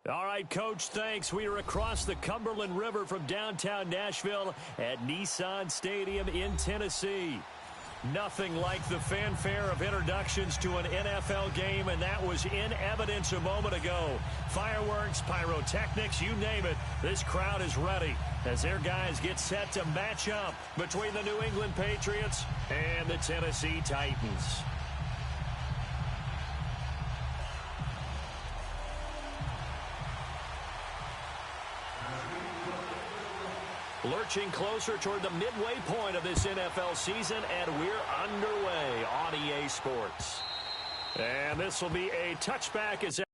All right, Coach, thanks. We are across the Cumberland River from downtown Nashville at Nissan Stadium in Tennessee. Nothing like the fanfare of introductions to an NFL game, and that was in evidence a moment ago. Fireworks, pyrotechnics, you name it. This crowd is ready as their guys get set to match up between the New England Patriots and the Tennessee Titans. Lurching closer toward the midway point of this NFL season, and we're underway on EA Sports. And this will be a touchback as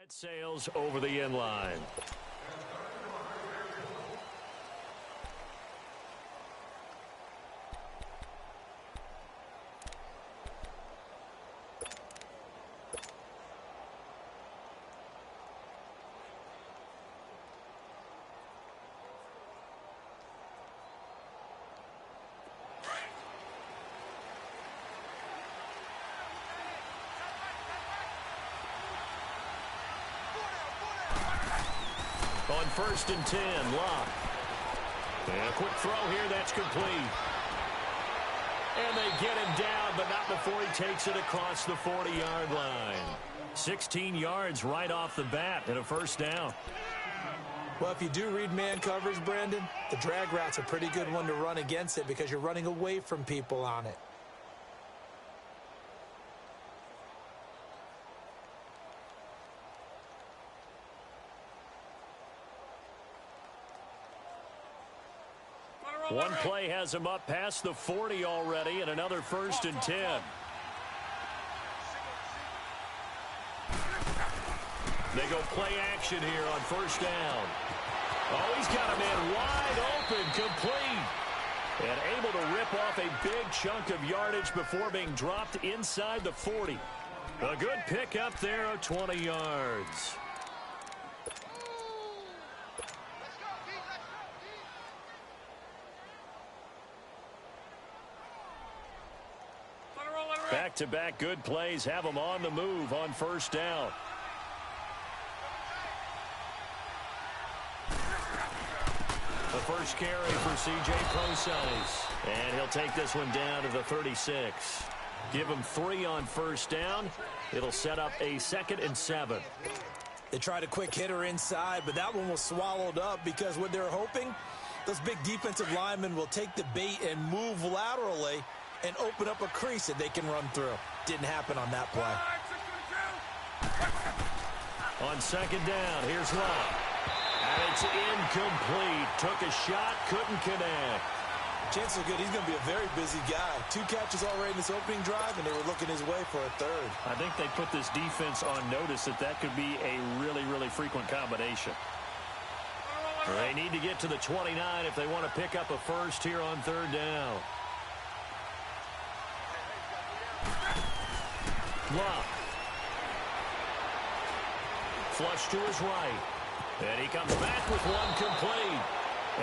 sails over the inline. On 1st and 10, Locke. And a quick throw here, that's complete. And they get him down, but not before he takes it across the 40-yard line. 16 yards right off the bat and a first down. Well, if you do read man coverage, Brandon, the drag route's a pretty good one to run against it because you're running away from people on it. One play has him up past the 40 already, and another 1st and 10. They go play action here on 1st down. Oh, he's got a man wide open, complete. And able to rip off a big chunk of yardage before being dropped inside the 40. A good pickup there of 20 yards. Back-to-back good plays have them on the move on 1st down. The first carry for C.J. Prosise. And he'll take this one down to the 36. Give him 3 on 1st down. It'll set up a 2nd and 7. They tried a quick hitter inside, but that one was swallowed up because what they're hoping, those big defensive linemen will take the bait and move laterally and open up a crease that they can run through. Didn't happen on that play. On 2nd down, here's Locke. And it's incomplete. Took a shot, couldn't connect. Chances are good he's going to be a very busy guy. 2 catches already in this opening drive, and they were looking his way for a 3rd. I think they put this defense on notice that could be a really, really frequent combination. They need to get to the 29 if they want to pick up a first here on 3rd down. Locke. Flush to his right. And he comes back with one complete.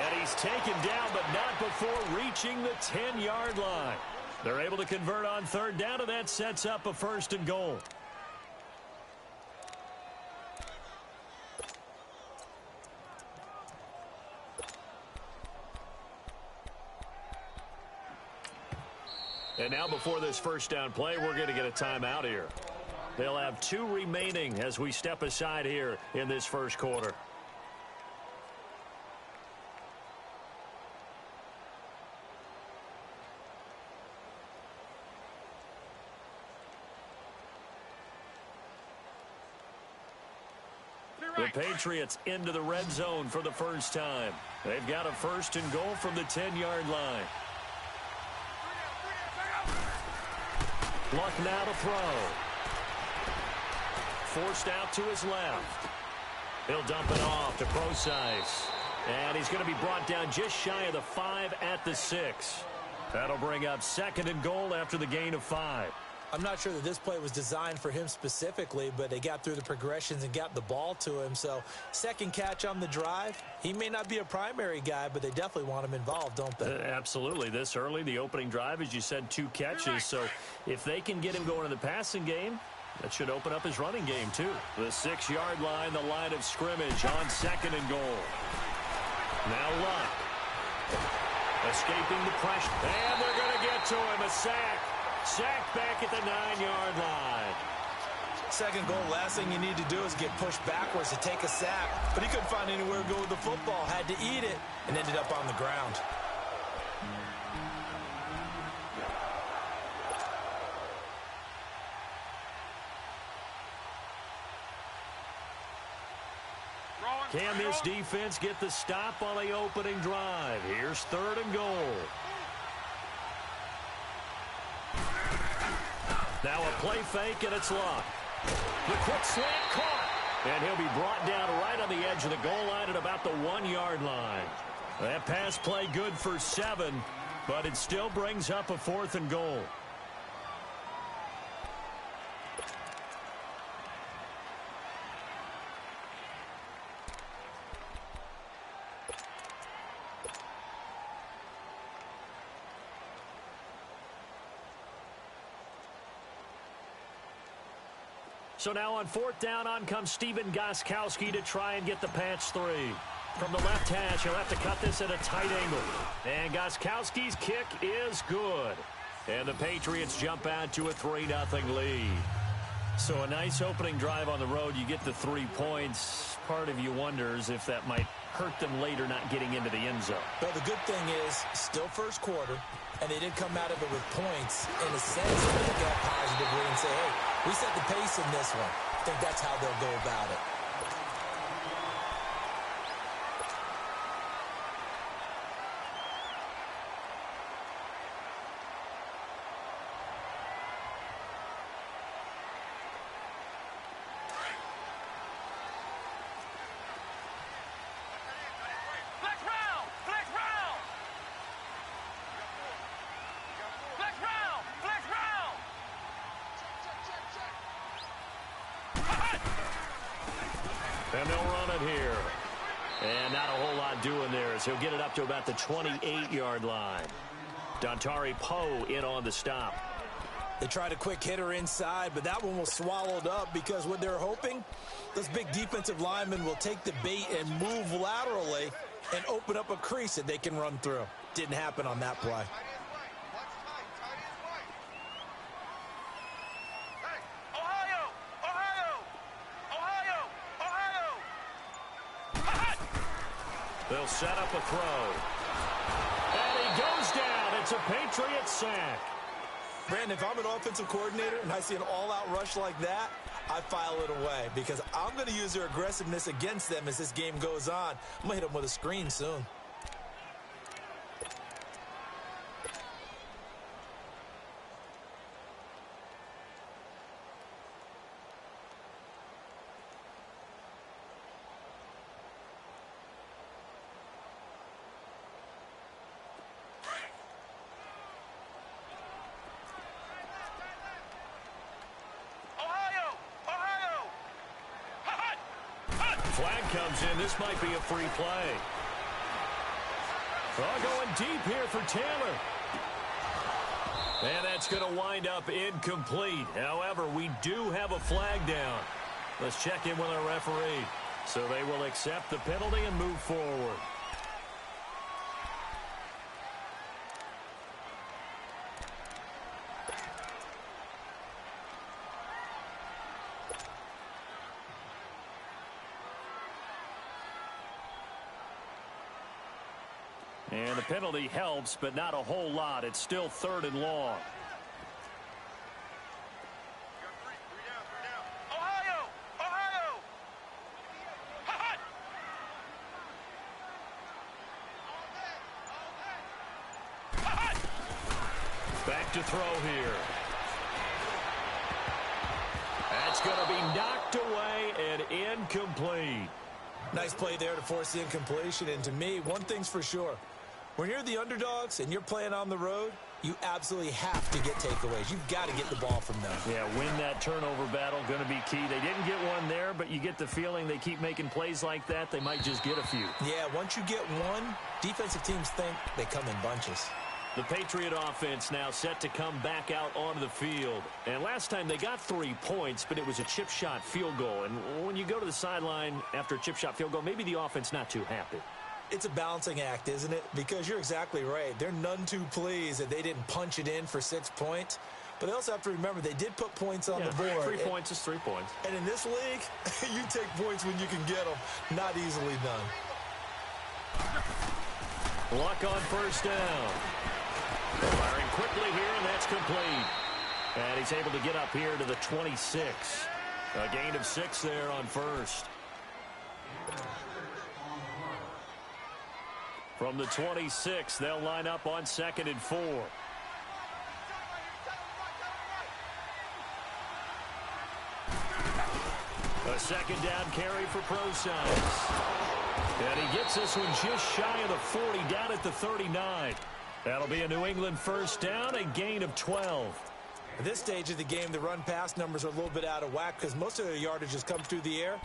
And he's taken down, but not before reaching the 10-yard line. They're able to convert on third down, and that sets up a 1st and goal. And now before this first down play, we're going to get a timeout here. They'll have 2 remaining as we step aside here in this first quarter. The Patriots into the red zone for the first time. They've got a 1st and goal from the 10-yard line. Luck now to throw. Forced out to his left. He'll dump it off to Procise. And he's going to be brought down just shy of the 5 at the 6. That'll bring up 2nd and goal after the gain of 5. I'm not sure that this play was designed for him specifically, but they got through the progressions and got the ball to him. So, second catch on the drive. He may not be a primary guy, but they definitely want him involved, don't they? Absolutely. This early, the opening drive, as you said, 2 catches. So, if they can get him going in the passing game, that should open up his running game, too. The 6-yard line, the line of scrimmage on 2nd and goal. Now Luck. Escaping the pressure. And they're going to get to him. A sack. Sacked back at the 9-yard line. 2nd goal, last thing you need to do is get pushed backwards to take a sack. But he couldn't find anywhere to go with the football. Had to eat it and ended up on the ground. Can this defense get the stop on the opening drive? Here's 3rd and goal. Now a play fake, and it's Luck. The quick slant caught. And he'll be brought down right on the edge of the goal line at about the 1-yard line. That pass play good for 7, but it still brings up a 4th and goal. So now on 4th down, on comes Stephen Gostkowski to try and get the patch 3. From the left hash, he'll have to cut this at a tight angle. And Gostkowski's kick is good. And the Patriots jump out to a 3-0 lead. So a nice opening drive on the road. You get the 3 points. Part of you wonders if that might hurt them later not getting into the end zone. Well, the good thing is, still first quarter, and they didn't come out of it with points. In a sense, they look at positively and say, hey, we set the pace in this one. I think that's how they'll go about it. And they'll run it here. And not a whole lot doing there as he'll get it up to about the 28-yard line. Dontari Poe in on the stop. They tried a quick hitter inside, but that one was swallowed up because what they're hoping, those big defensive linemen will take the bait and move laterally and open up a crease that they can run through. Didn't happen on that play. They'll set up a throw. And he goes down. It's a Patriots sack. Brandon, if I'm an offensive coordinator and I see an all-out rush like that, I file it away because I'm going to use their aggressiveness against them as this game goes on. I'm going to hit them with a screen soon. Flag comes in. This might be a free play. Oh, going deep here for Taylor. And that's going to wind up incomplete. However, we do have a flag down. Let's check in with our referee. So they will accept the penalty and move forward. And the penalty helps, but not a whole lot. It's still 3rd and long. Back to throw here. That's going to be knocked away and incomplete. Nice play there to force the incompletion. And to me, one thing's for sure. When you're the underdogs and you're playing on the road, you absolutely have to get takeaways. You've got to get the ball from them. Yeah, win that turnover battle, going to be key. They didn't get one there, but you get the feeling they keep making plays like that, they might just get a few. Yeah, once you get one, defensive teams think they come in bunches. The Patriot offense now set to come back out onto the field. And last time they got 3 points, but it was a chip shot field goal. And when you go to the sideline after a chip shot field goal, maybe the offense not too happy. It's a balancing act, isn't it? Because you're exactly right. They're none too pleased that they didn't punch it in for 6 points. But they also have to remember they did put points on the board. 3 points is 3 points. And in this league, you take points when you can get them. Not easily done. Luck on first down. Firing quickly here, and that's complete. And he's able to get up here to the 26. A gain of 6 there on first. From the 26, they'll line up on 2nd and 4. A 2nd down carry for Proscience. And he gets this one just shy of the 40, down at the 39. That'll be a New England first down, a gain of 12. At this stage of the game, the run-pass numbers are a little bit out of whack because most of their yardage has come through the air.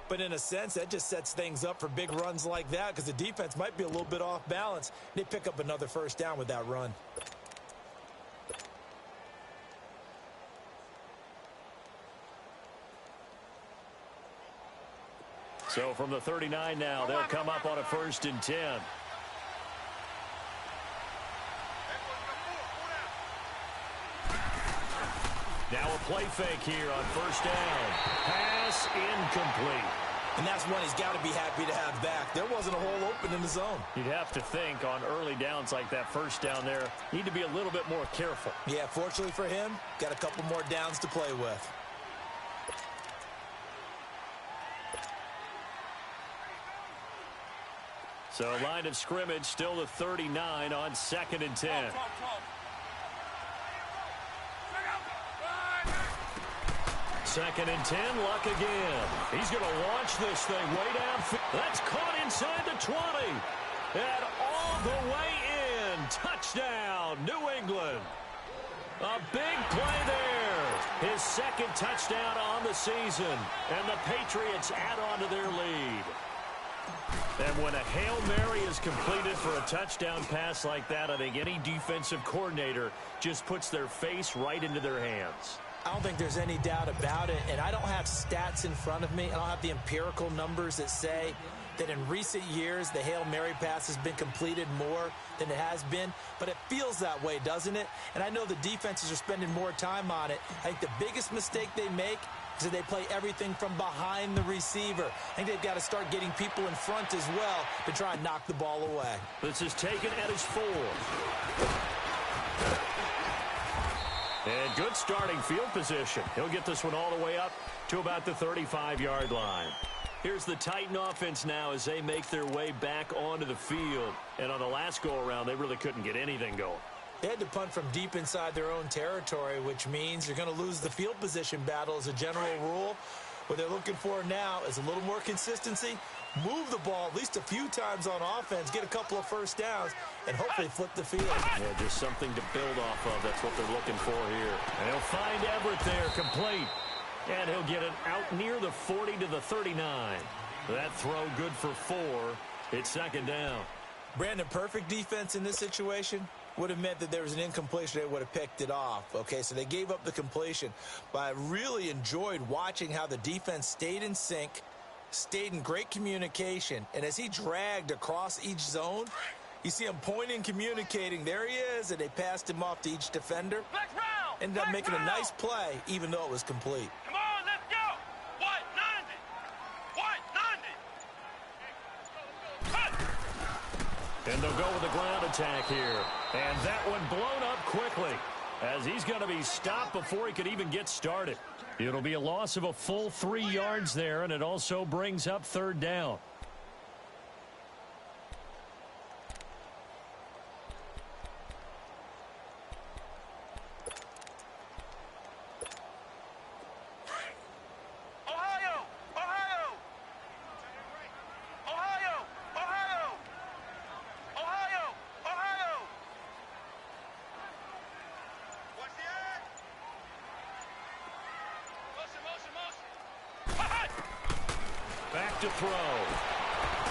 But in a sense, that just sets things up for big runs like that because the defense might be a little bit off balance. They pick up another first down with that run. So from the 39 now, they'll come up on a 1st and 10. Now a play fake here on first down. Pass incomplete. And that's one he's got to be happy to have back. There wasn't a hole open in the zone. You'd have to think on early downs like that first down there, need to be a little bit more careful. Yeah, fortunately for him, got a couple more downs to play with. So a line of scrimmage, still the 39 on 2nd and 10. Second and 10, Luck again. He's going to launch this thing way down. That's caught inside the 20. And all the way in. Touchdown, New England. A big play there. His 2nd touchdown on the season. And the Patriots add on to their lead. And when a Hail Mary is completed for a touchdown pass like that, I think any defensive coordinator just puts their face right into their hands. I don't think there's any doubt about it, and I don't have stats in front of me. I don't have the empirical numbers that say that in recent years the Hail Mary pass has been completed more than it has been, but it feels that way, doesn't it? And I know the defenses are spending more time on it. I think the biggest mistake they make is that they play everything from behind the receiver. I think they've got to start getting people in front as well to try and knock the ball away. This is taken at his 4. And good starting field position. He'll get this one all the way up to about the 35-yard line. Here's the Titan offense now as they make their way back onto the field. And on the last go-around, they really couldn't get anything going. They had to punt from deep inside their own territory, which means you're going to lose the field position battle as a general rule. What they're looking for now is a little more consistency, move the ball at least a few times on offense, get a couple of first downs, and hopefully flip the field. Yeah, just something to build off of. That's what they're looking for here. And he'll find Everett there, complete. And he'll get it out near the 40 to the 39. That throw good for 4. It's 2nd down. Brandon, perfect defense in this situation would have meant that there was an incompletion. They would have picked it off. Okay, so they gave up the completion. But I really enjoyed watching how the defense stayed in sync, stayed in great communication. And as he dragged across each zone, you see him pointing, communicating. There he is, and they passed him off to each defender. Ended up making a nice play, even though it was complete. Come on, let's go. What, 90? And they'll go with the ground attack here. And that one blown up quickly as he's going to be stopped before he could even get started. It'll be a loss of a full 3 yards there, and it also brings up third down. Back to throw.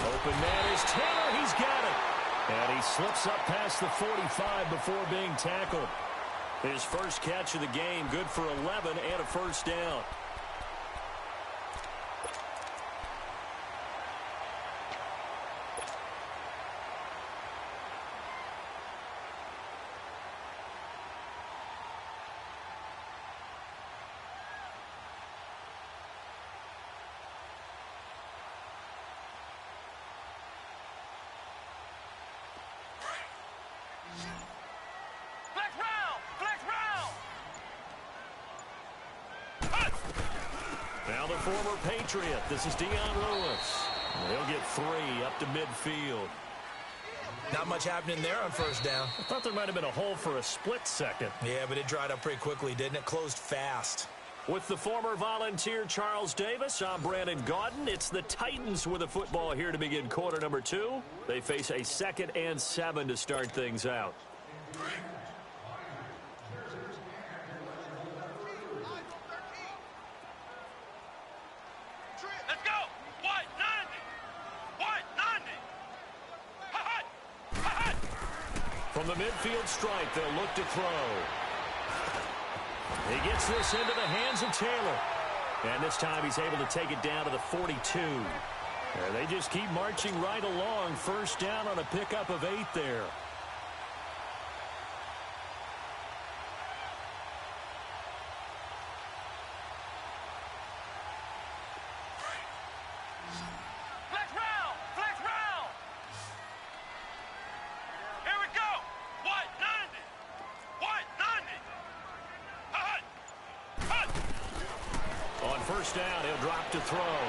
Open man is Taylor. He's got it. And he slips up past the 45 before being tackled. His first catch of the game, good for 11 and a first down. Now the former Patriot. This is Dion Lewis. He'll get 3 up to midfield. Not much happening there on first down. I thought there might have been a hole for a split second. Yeah, but it dried up pretty quickly, didn't it? Closed fast. With the former Volunteer Charles Davis, I'm Brandon Gaudin. It's the Titans with the football here to begin quarter number 2. They face a 2nd and 7 to start things out. From the midfield stripe, they'll look to throw. He gets this into the hands of Taylor. And this time he's able to take it down to the 42. And they just keep marching right along. First down on a pickup of 8 there. First down, he'll drop to throw.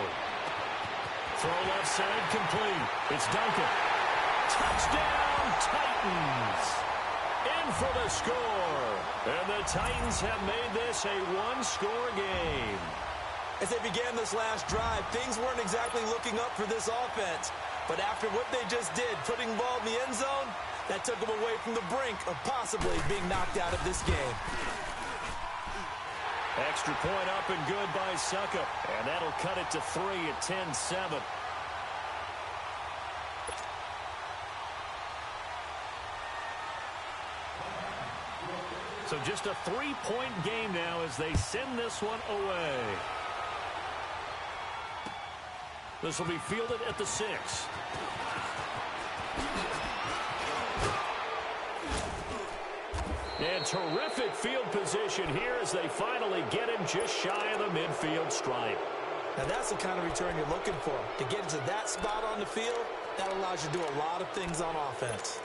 Throw left side, complete. It's Duncan. Touchdown, Titans. In for the score. And the Titans have made this a one-score game. As they began this last drive, things weren't exactly looking up for this offense. But after what they just did, putting the ball in the end zone, that took them away from the brink of possibly being knocked out of this game. Extra point up and good by Suckup. And that'll cut it to 3 at 10-7. So just a 3-point game now as they send this one away. This will be fielded at the 6. And terrific field position here as they finally get him just shy of the midfield stripe. Now that's the kind of return you're looking for. To get into that spot on the field, that allows you to do a lot of things on offense.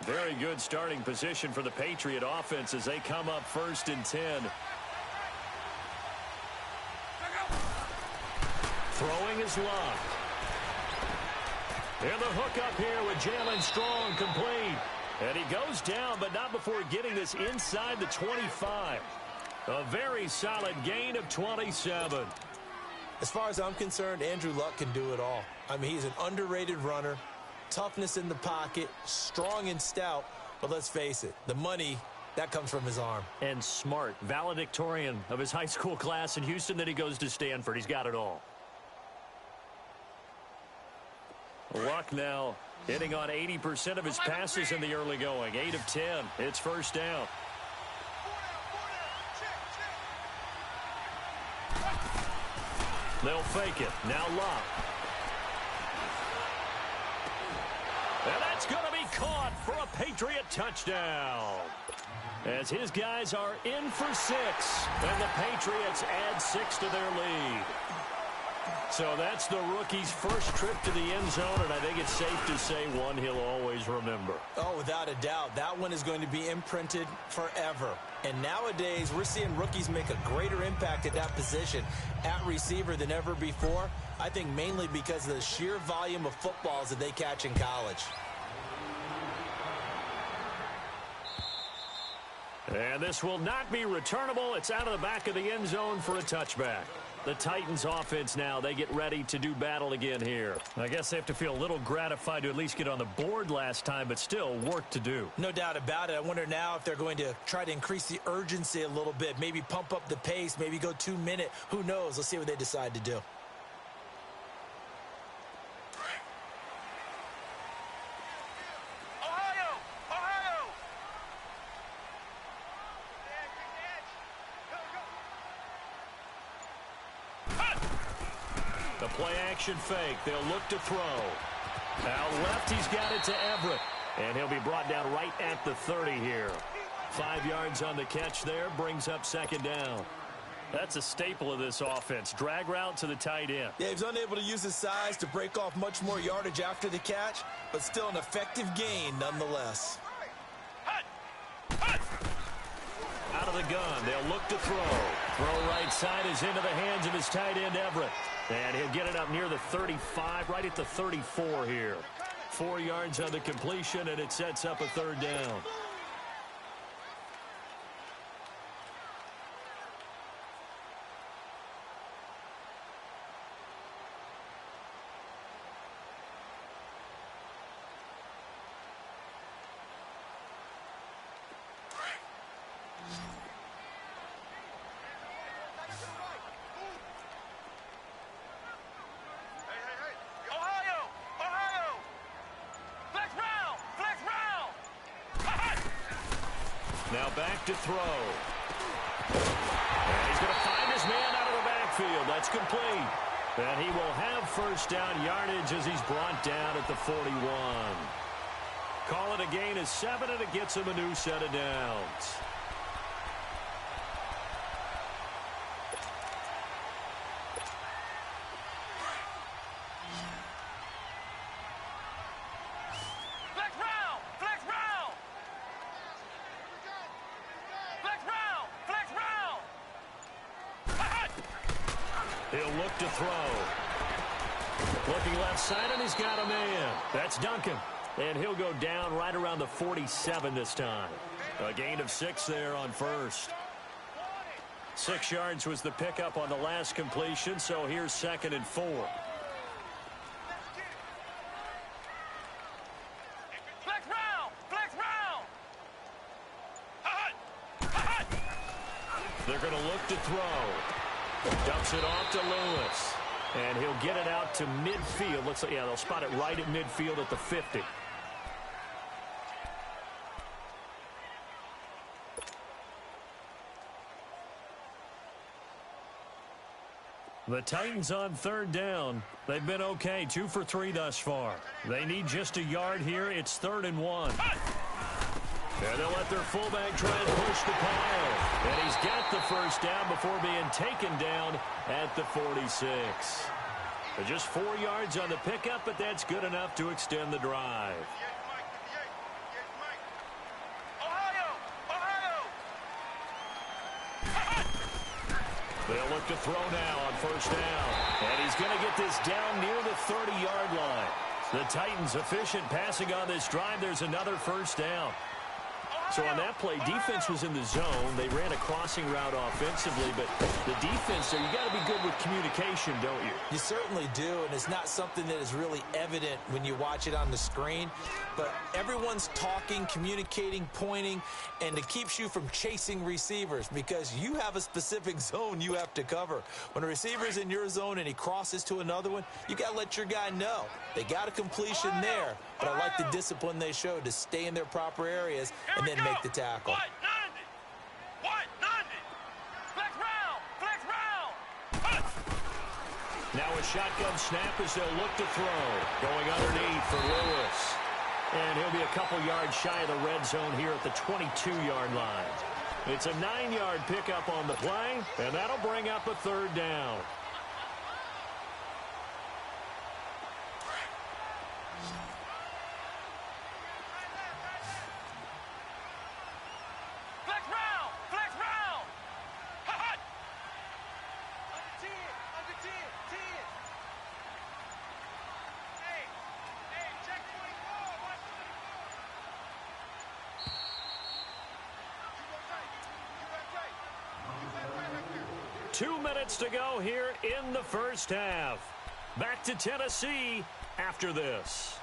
Very good starting position for the Patriot offense as they come up 1st and 10. Throwing is locked. And the hook up here with Jalen Strong, complete. And he goes down, but not before getting this inside the 25. A very solid gain of 27. As far as I'm concerned, Andrew Luck can do it all. I mean, he's an underrated runner. toughness in the pocket, strong and stout. But let's face it, the money, that comes from his arm. And smart, valedictorian of his high school class in Houston. Then he goes to Stanford. He's got it all. Luck now hitting on 80% of his passes in the early going. 8 of 10. It's first down. They'll fake it. Now Luck. And that's going to be caught for a Patriot touchdown. As his guys are in for 6. And the Patriots add 6 to their lead. So that's the rookie's first trip to the end zone, and I think it's safe to say one he'll always remember. Oh, without a doubt. That one is going to be imprinted forever. And nowadays, we're seeing rookies make a greater impact at that position at receiver than ever before. I think mainly because of the sheer volume of footballs that they catch in college. And this will not be returnable. It's out of the back of the end zone for a touchback. The Titans offense now, they get ready to do battle again here. I guess they have to feel a little gratified to at least get on the board last time, but still work to do. No doubt about it. I wonder now if they're going to try to increase the urgency a little bit, maybe pump up the pace, maybe go 2-minute. Who knows? Let's see what they decide to do. The play-action fake. They'll look to throw. Out left, he's got it to Everett. And he'll be brought down right at the 30 here. 5 yards on the catch there. Brings up second down. That's a staple of this offense. Drag route to the tight end. Yeah, he's unable to use his size to break off much more yardage after the catch, but still an effective gain nonetheless. Out of the gun. They'll look to throw. Throw right side is into the hands of his tight end, Everett. And he'll get it up near the 35, right at the 34 here. 4 yards on the completion, and it sets up a third down. Now back to throw. And he's going to find his man out of the backfield. That's complete. And he will have first down yardage as he's brought down at the 41. Call it a gain of 7, and it gets him a new set of downs. He'll look to throw. Looking left side, and he's got a man. That's Duncan. And he'll go down right around the 47 this time. A gain of 6 there on first. 6 yards was the pickup on the last completion, so here's 2nd and 4. They're going to look to throw. Dumps it off to Lewis. And he'll get it out to midfield. Looks like, yeah, they'll spot it right at midfield at the 50. The Titans on third down. They've been okay, 2 for 3 thus far. They need just a yard here. It's 3rd and 1. And they'll let their fullback try and push the pile. And he's got the first down before being taken down at the 46. Just 4 yards on the pickup, but that's good enough to extend the drive. They'll look to throw now on first down. And he's going to get this down near the 30-yard line. The Titans efficient passing on this drive. There's another first down. So on that play, defense was in the zone. They ran a crossing route offensively, but the defense there, you got to be good with communication, don't you? You certainly do, and it's not something that is really evident when you watch it on the screen. But everyone's talking, communicating, pointing, and it keeps you from chasing receivers because you have a specific zone you have to cover. When a receiver's in your zone and he crosses to another one, you got to let your guy know. They got a completion there, but I like the discipline they showed to stay in their proper areas and then make the tackle. What? 90. Flex round. Now a shotgun snap as they'll look to throw. Going underneath for Lewis. And he'll be a couple yards shy of the red zone here at the 22-yard line. It's a 9-yard pickup on the play, and that'll bring up a third down. Flex round. Hot. Under 10. Hey, check 24. Watch 24. 2 minutes to go here in the first half. Back to Tennessee after this.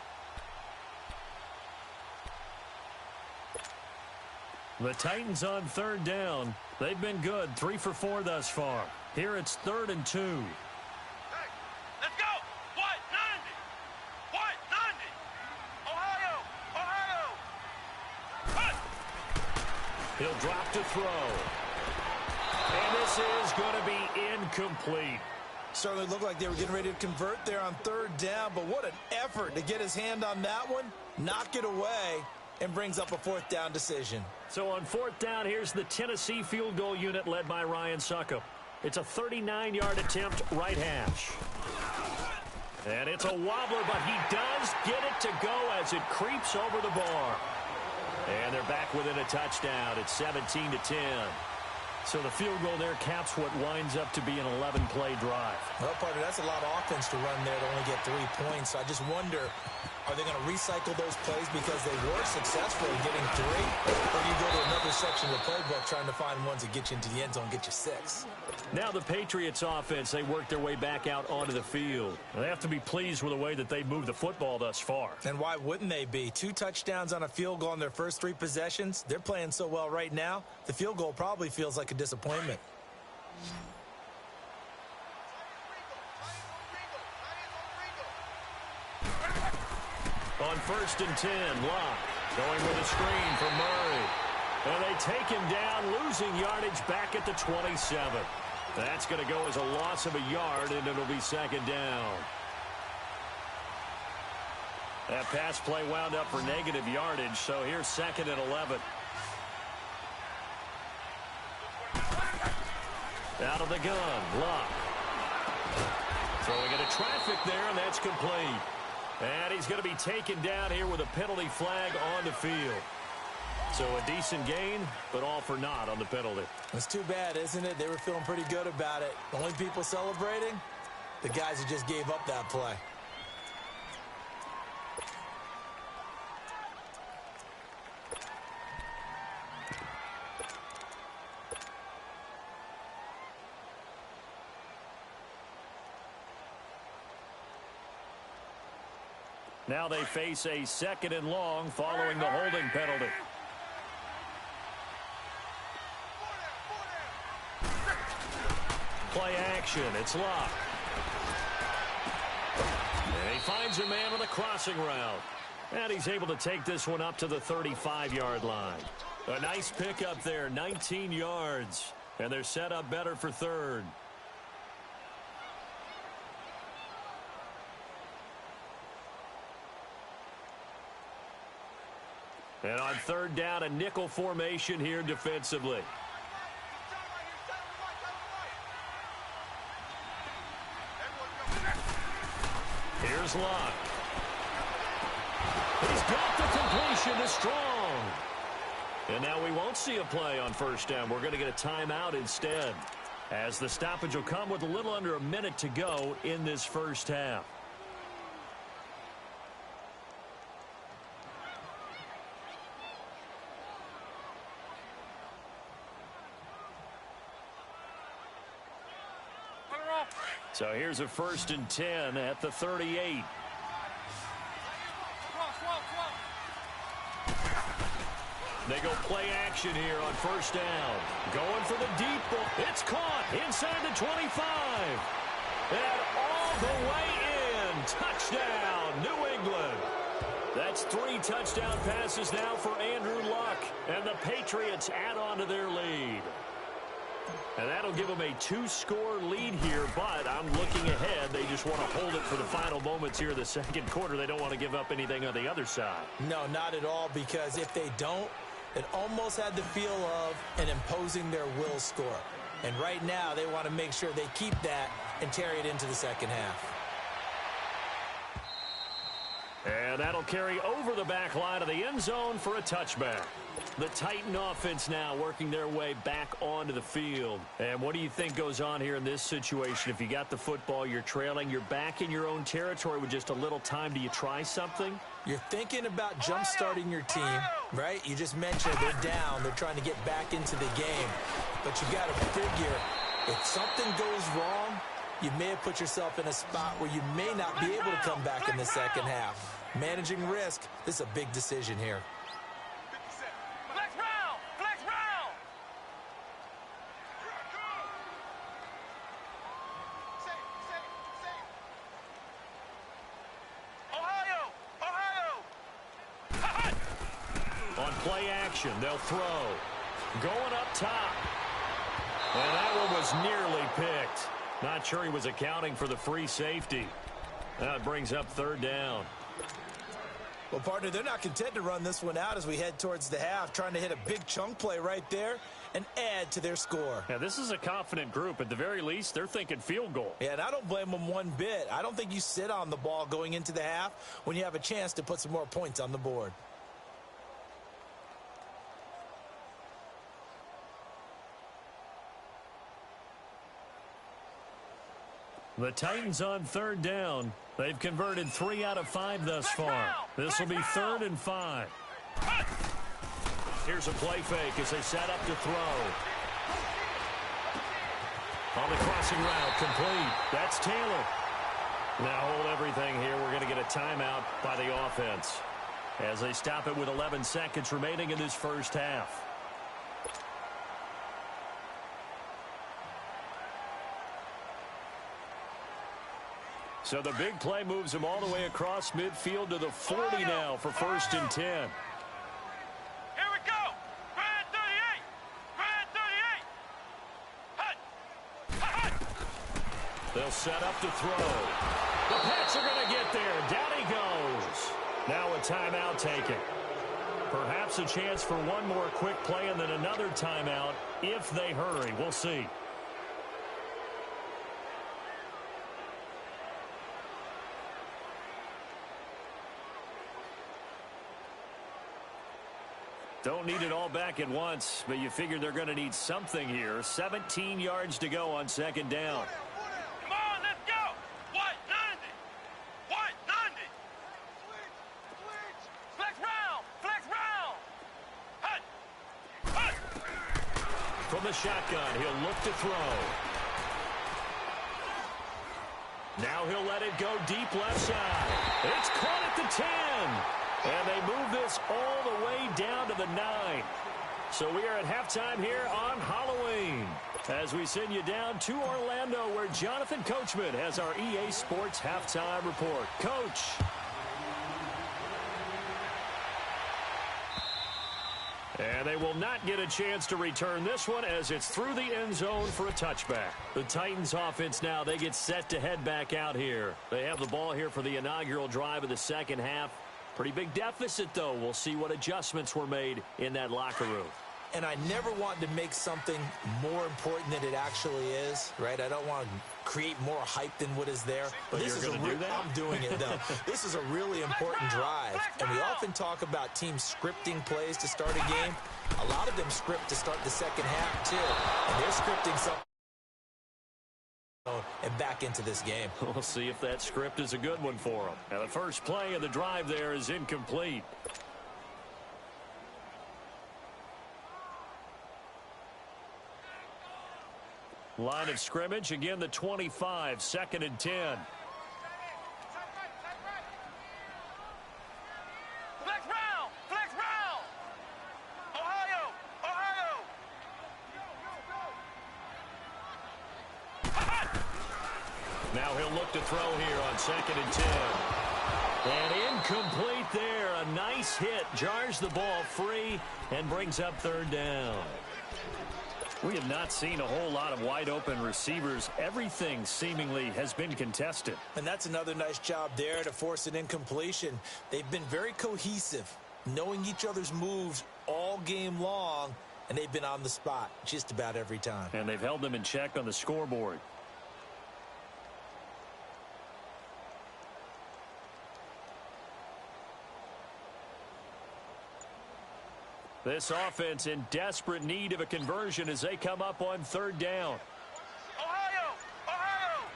The Titans on third down. They've been good, 3 for 4 thus far. Here it's 3rd and 2. Hey, let's go. What? 90. Ohio. Hot. He'll drop to throw. And this is going to be incomplete. Certainly looked like they were getting ready to convert there on 3rd down, but what an effort to get his hand on that one, knock it away, and brings up a 4th down decision. So on 4th down, here's the Tennessee field goal unit led by Ryan Succop. It's a 39-yard attempt, right hash. And it's a wobbler, but he does get it to go as it creeps over the bar. And they're back within a touchdown. It's 17-10. So the field goal there caps what winds up to be an 11-play drive. Well, partner, that's a lot of offense to run there to only get 3 points. So I just wonder, are they going to recycle those plays because they were successful in getting 3? Or do you go to another section of the playbook trying to find ones that get you into the end zone, get you 6? Now the Patriots offense, they work their way back out onto the field. They have to be pleased with the way that they moved the football thus far. And why wouldn't they be? 2 touchdowns on a field goal in their first 3 possessions. They're playing so well right now, the field goal probably feels like a disappointment. On 1st and 10, Locke going with a screen for Murray. And they take him down, losing yardage back at the 27. That's going to go as a loss of a yard, and it'll be 2nd down. That pass play wound up for negative yardage, so here's 2nd and 11. Out of the gun, Locke. Throwing into traffic there, and that's complete. And he's going to be taken down here with a penalty flag on the field. So a decent gain, but all for naught on the penalty. It's too bad, isn't it? They were feeling pretty good about it. The only people celebrating, the guys who just gave up that play. Now they face a 2nd and long following the holding penalty. Play action. It's Locke. And he finds a man on the crossing route. And he's able to take this one up to the 35-yard line. A nice pickup there, 19 yards. And they're set up better for 3rd. And on 3rd down, a nickel formation here defensively. Here's Locke. He's got the completion to Strong. And now we won't see a play on 1st down. We're going to get a timeout instead, as the stoppage will come with a little under a minute to go in this first half. So here's a 1st and 10 at the 38. They go play action here on 1st down. Going for the deep ball. It's caught inside the 25. And all the way in. Touchdown, New England. That's 3 touchdown passes now for Andrew Luck. And the Patriots add on to their lead. And that'll give them a 2-score lead here, but I'm looking ahead. They just want to hold it for the final moments here in the 2nd quarter. They don't want to give up anything on the other side. No, not at all, because if they don't, it almost had the feel of an imposing their will score. And right now, they want to make sure they keep that and carry it into the 2nd half. And that'll carry over the back line of the end zone for a touchback. The Titan offense now working their way back onto the field. And what do you think goes on here in this situation? If you got the football, you're trailing, you're back in your own territory with just a little time. Do you try something? You're thinking about jump-starting your team, right? You just mentioned they're down. They're trying to get back into the game. But you got to figure, if something goes wrong, you may have put yourself in a spot where you may not be able to come back in the 2nd half. Managing risk, this is a big decision here. Flex round! Flex round! Ohio! Ohio! On play action, they'll throw. Going up top. And that one was nearly picked. Not sure he was accounting for the free safety. That brings up 3rd down. Well, partner, they're not content to run this one out as we head towards the half, trying to hit a big chunk play right there and add to their score. Yeah, this is a confident group. At the very least, they're thinking field goal. Yeah, and I don't blame them one bit. I don't think you sit on the ball going into the half when you have a chance to put some more points on the board. The Titans on 3rd down. They've converted 3 out of 5 thus far. This will be 3rd and 5. Here's a play fake as they set up to throw. On the crossing route, complete. That's Taylor. Now hold everything here. We're going to get a timeout by the offense as they stop it with 11 seconds remaining in this 1st half. So the big play moves him all the way across midfield to the 40 now for 1st and 10. Here we go! Grand 38! Grand 38! Hut! Hut! They'll set up to throw. The Pats are going to get there. Down he goes. Now a timeout taken. Perhaps a chance for one more quick play and then another timeout if they hurry. We'll see. Don't need it all back at once, but you figure they're going to need something here. 17 yards to go on 2nd down. Come on, let's go! What? 90! What? 90! Flex round! Flex round! Hut! Hut! From the shotgun, he'll look to throw. Now he'll let it go deep left side. It's caught at the 10. And they move this all the way down to the 9. So we are at halftime here on Halloween as we send you down to Orlando where Jonathan Coachman has our EA Sports halftime report. Coach. And they will not get a chance to return this one as it's through the end zone for a touchback. The Titans offense now, they get set to head back out here. They have the ball here for the inaugural drive of the 2nd half. Pretty big deficit, though. We'll see what adjustments were made in that locker room. And I never want to make something more important than it actually is, right? I don't want to create more hype than what is there. But this you're going to do that? I'm doing it, though. This is a really important drive. And we often talk about teams scripting plays to start a game. A lot of them script to start the 2nd half, too. And they're scripting something and back into this game. We'll see if that script is a good one for them. Now the first play of the drive there is incomplete. Line of scrimmage, again the 25, 2nd and 10. Flex round! Flex round! Ohio! Ohio! Now he'll look to throw here on 2nd and 10. And incomplete there. A nice hit. Jars the ball free and brings up 3rd down. We have not seen a whole lot of wide-open receivers. Everything seemingly has been contested. And that's another nice job there to force an incompletion. They've been very cohesive, knowing each other's moves all game long, and they've been on the spot just about every time. And they've held them in check on the scoreboard. This offense in desperate need of a conversion as they come up on 3rd down. Ohio! Ohio!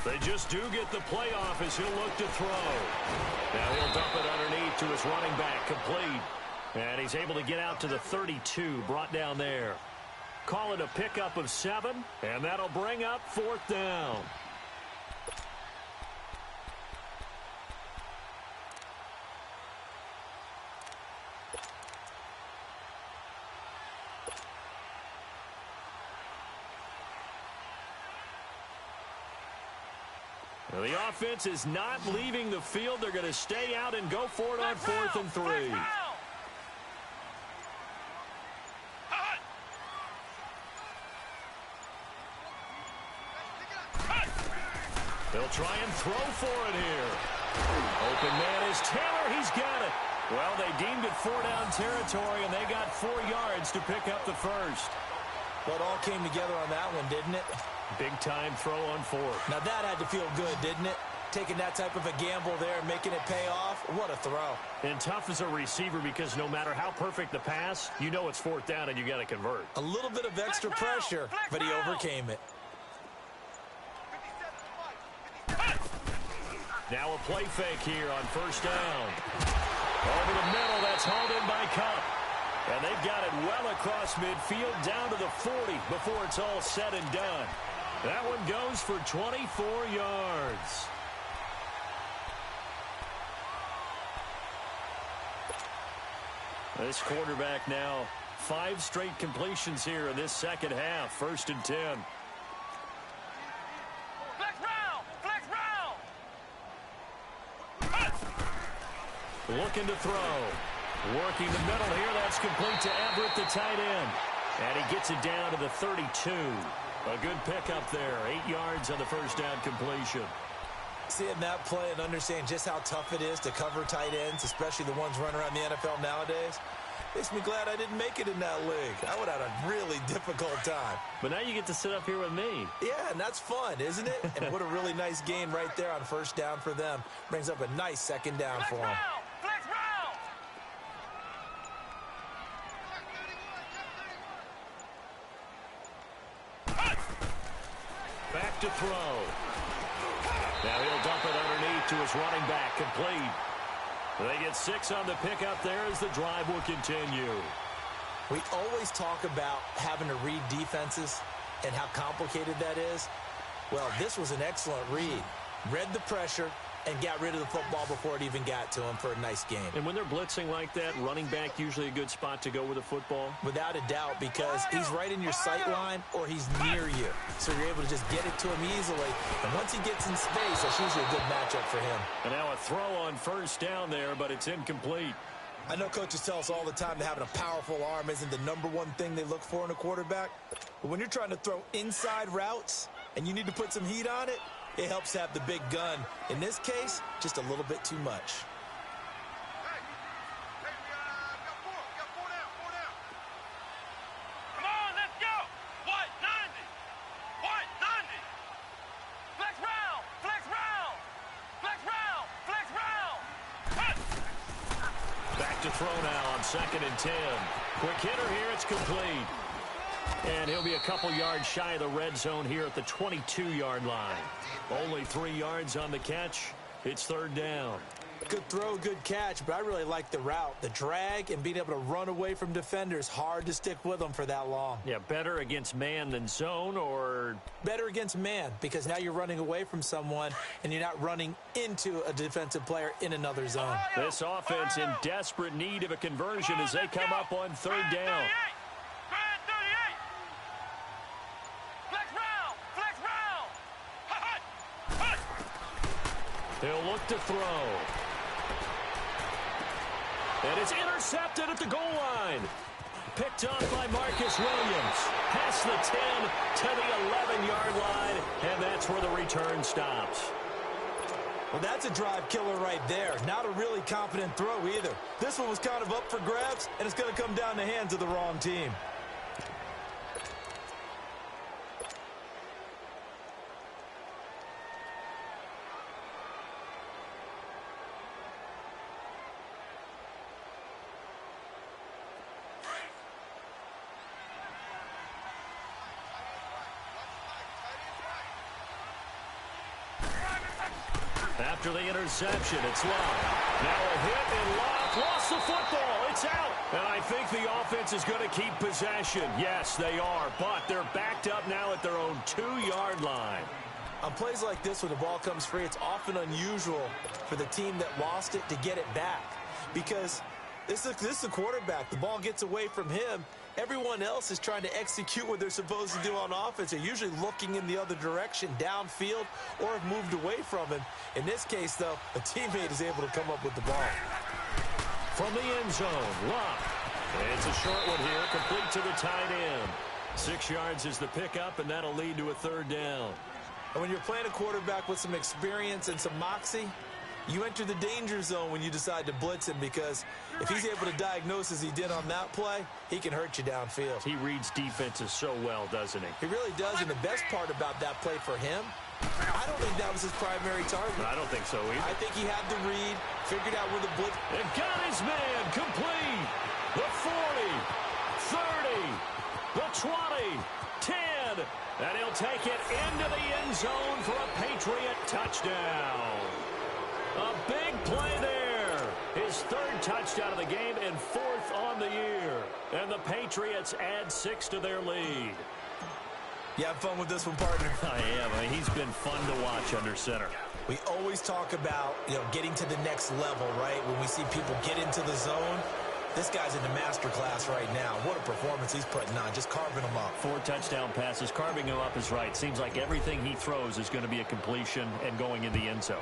They just do get the playoff as he'll look to throw. Now he'll dump it underneath to his running back, complete. And he's able to get out to the 32, brought down there. Call it a pickup of 7, and that'll bring up 4th down. Well, the offense is not leaving the field. They're going to stay out and go for it on 4th and 3. They'll try and throw for it here. Open man is Taylor. He's got it. Well, they deemed it 4-down territory, and they got 4 yards to pick up the first. Well, it all came together on that one, didn't it? Big-time throw on 4th. Now that had to feel good, didn't it? Taking that type of a gamble there and making it pay off. What a throw. And tough as a receiver because no matter how perfect the pass, you know it's 4th down and you got to convert. A little bit of extra pressure, but he overcame it. Now a play fake here on 1st down. Over the middle, that's hauled in by Cup. And they've got it well across midfield down to the 40 before it's all said and done. That one goes for 24 yards. This quarterback now 5 straight completions here in this second half. 1st and 10. Flex round! Flex round! Looking to throw. Working the middle here. That's complete to Everett, the tight end. And he gets it down to the 32. A good pickup there. 8 yards on the 1st down completion. Seeing that play and understanding just how tough it is to cover tight ends, especially the ones running around the NFL nowadays, makes me glad I didn't make it in that league. I would have had a really difficult time. But now you get to sit up here with me. Yeah, and that's fun, isn't it? And what a really nice gain right there on 1st down for them. Brings up a nice 2nd down for them. Flex round! Back to throw. Now he'll dump it underneath to his running back, complete. They get 6 on the pickup there as the drive will continue. We always talk about having to read defenses and how complicated that is. Well, this was an excellent read. Read the pressure and got rid of the football before it even got to him for a nice game. And when they're blitzing like that, running back usually a good spot to go with the football? Without a doubt, because he's right in your sight line or he's near you. So you're able to just get it to him easily. And once he gets in space, that's usually a good matchup for him. And now a throw on 1st down there, but it's incomplete. I know coaches tell us all the time that having a powerful arm isn't the #1 thing they look for in a quarterback. But when you're trying to throw inside routes and you need to put some heat on it, it helps have the big gun. In this case, just a little bit too much. Come on, let's go! White 90! White 90! Flex round! Flex round! Flex round! Flex round! Back to throw now on 2nd and 10. Quick hitter here, it's complete. And he'll be a couple yards shy of the red zone here at the 22-yard line. Only 3 yards on the catch. It's 3rd down. Good throw, good catch, but I really like the route. The drag and being able to run away from defenders, hard to stick with them for that long. Yeah, better against man than zone, or? Better against man, because now you're running away from someone and you're not running into a defensive player in another zone. This offense in desperate need of a conversion as they come up on third down. He'll look to throw. And it's intercepted at the goal line. Picked off by Marcus Williams. Past the 10 to the 11-yard line, and that's where the return stops. Well, that's a drive killer right there. Not a really confident throw either. This one was kind of up for grabs, and it's going to come down the hands of the wrong team. After the interception, it's Love. Now a hit and Love lost the football. It's out. And I think the offense is going to keep possession. Yes, they are, but they're backed up now at their own 2-yard line. On plays like this, when the ball comes free, it's often unusual for the team that lost it to get it back. Because this is the quarterback. The ball gets away from him. Everyone else is trying to execute what they're supposed to do on offense. They're usually looking in the other direction, downfield, or have moved away from him. In this case, though, a teammate is able to come up with the ball. From the end zone, Love. It's a short one here, complete to the tight end. 6 yards is the pickup, and that'll lead to a third down. And when you're playing a quarterback with some experience and some moxie, you enter the danger zone when you decide to blitz him, because if he's able to diagnose as he did on that play, he can hurt you downfield. He reads defenses so well, doesn't he? He really does, and the best part about that play for him, I don't think that was his primary target. I don't think so either. I think he had the read, figured out where the blitz. And got his man complete. The 40, 30, the 20, 10. And he'll take it into the end zone for a Patriot touchdown. A big play there. His third touchdown of the game and 4th on the year. And the Patriots add 6 to their lead. You have fun with this one, partner? I am. He's been fun to watch under center. We always talk about, getting to the next level, right? When we see people get into the zone, this guy's in the master class right now. What a performance he's putting on, just carving them up. 4 touchdown passes. Carving him up is right. Seems like everything he throws is going to be a completion and going in the end zone.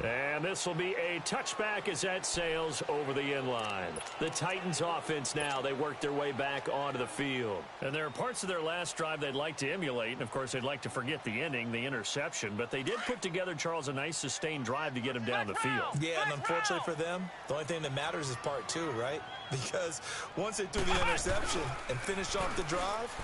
And this will be a touchback as that sails over the end line. The Titans offense now, they work their way back onto the field. And there are parts of their last drive they'd like to emulate. And, of course, they'd like to forget the ending, the interception. But they did put together, Charles, a nice sustained drive to get him down the field. Yeah, and unfortunately for them, the only thing that matters is part 2, right? Because once they threw the interception and finished off the drive,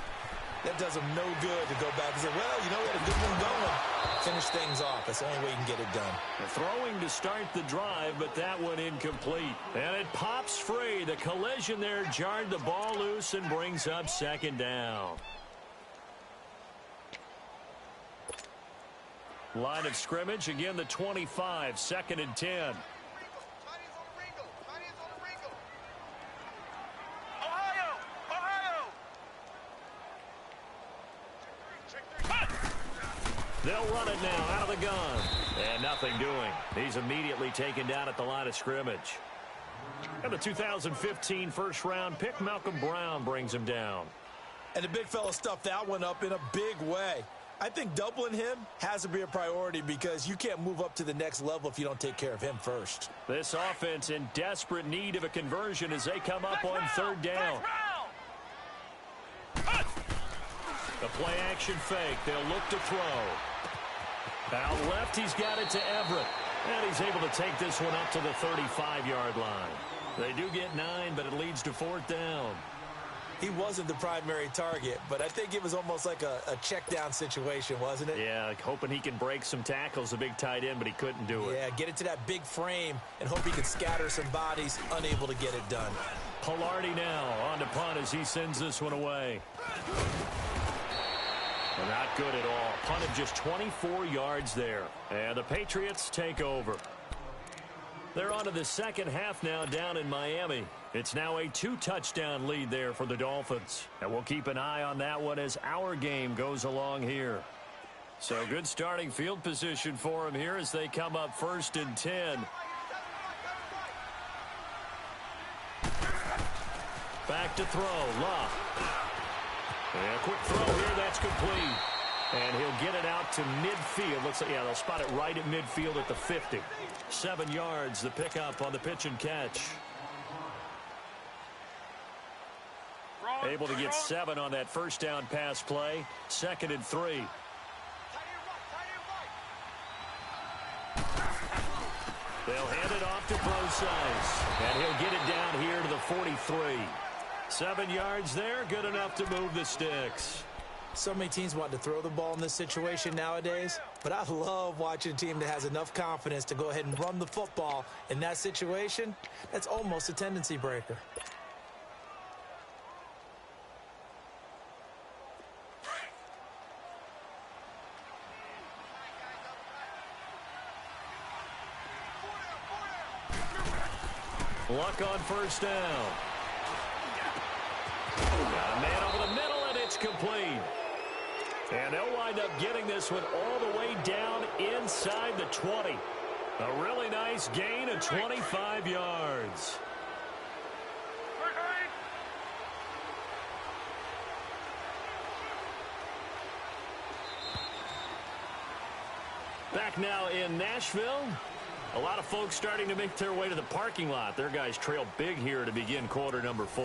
that does them no good to go back and say, well, we had a good one going. Finish things off. That's the only way you can get it done. Throwing to start the drive, but that one incomplete. And it pops free. The collision there jarred the ball loose and brings up 2nd down. Line of scrimmage, again the 25, 2nd and 10. They'll run it now out of the gun. And nothing doing. He's immediately taken down at the line of scrimmage. And the 2015 first-round pick, Malcolm Brown, brings him down. And the big fella stuffed that one up in a big way. I think doubling him has to be a priority, because you can't move up to the next level if you don't take care of him first. This offense in desperate need of a conversion as they come up on 3rd down. The play-action fake. They'll look to throw. Out left, he's got it to Everett. And he's able to take this one up to the 35-yard line. They do get 9, but it leads to 4th down. He wasn't the primary target, but I think it was almost like a check-down situation, wasn't it? Yeah, hoping he can break some tackles, a big tight end, but he couldn't do it. Yeah, get it to that big frame and hope he can scatter some bodies, unable to get it done. Pilardi now on to punt as he sends this one away. Not good at all. Punt of just 24 yards there. And the Patriots take over. They're on to the second half now down in Miami. It's now a 2-touchdown lead there for the Dolphins. And we'll keep an eye on that one as our game goes along here. So good starting field position for them here as they come up 1st and 10. Back to throw. Love. And a quick throw here. That's complete. And he'll get it out to midfield. Looks like, yeah, they'll spot it right at midfield at the 50. 7 yards, the pickup on the pitch and catch. Able to get 7 on that first down pass play. 2nd and 3. They'll hand it off to Brosize. And he'll get it down here to the 43. 7 yards there, good enough to move the sticks. So many teams want to throw the ball in this situation nowadays, but I love watching a team that has enough confidence to go ahead and run the football. In that situation, that's almost a tendency breaker. Luck on first down. Got a man over the middle, and it's complete. And they'll wind up getting this one all the way down inside the 20. A really nice gain of 25 yards. Back now in Nashville. A lot of folks starting to make their way to the parking lot. Their guys trail big here to begin quarter number 4.